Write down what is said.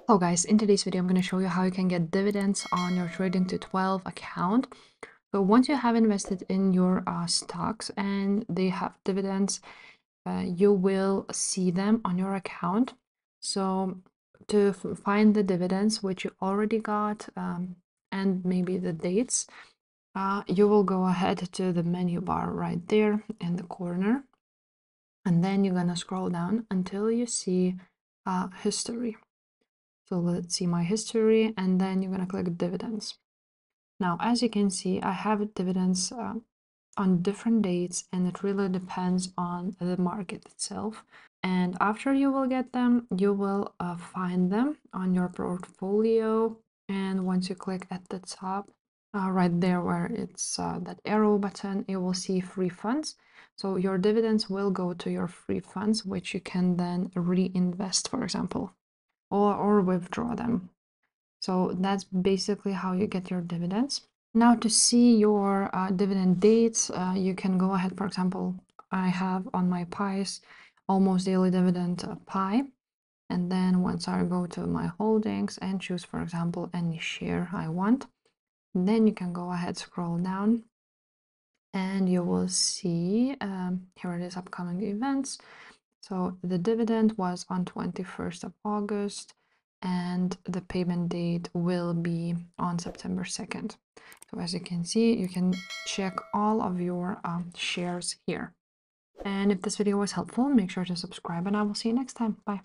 Hello guys, in today's video I'm going to show you how you can get dividends on your Trading 212 account. So once you have invested in your stocks and they have dividends, you will see them on your account. So to find the dividends which you already got and maybe the dates, you will go ahead to the menu bar right there in the corner, and then you're going to scroll down until you see history. So let's see my history, and then you're gonna click dividends. Now, as you can see, I have dividends on different dates, and it really depends on the market itself. And after you will get them, you will find them on your portfolio. And once you click at the top, right there where it's that arrow button, you will see free funds. So your dividends will go to your free funds, which you can then reinvest, for example, or withdraw them. So that's basically how you get your dividends. Now to see your dividend dates, you can go ahead. For example, I have on my pies almost daily dividend pie. And then once I go to my holdings and choose, for example, any share I want, then you can go ahead, scroll down, and you will see here it is, upcoming events. So the dividend was on 21st of August, and the payment date will be on September 2nd. So as you can see, you can check all of your shares here. And if this video was helpful, make sure to subscribe, and I will see you next time. Bye.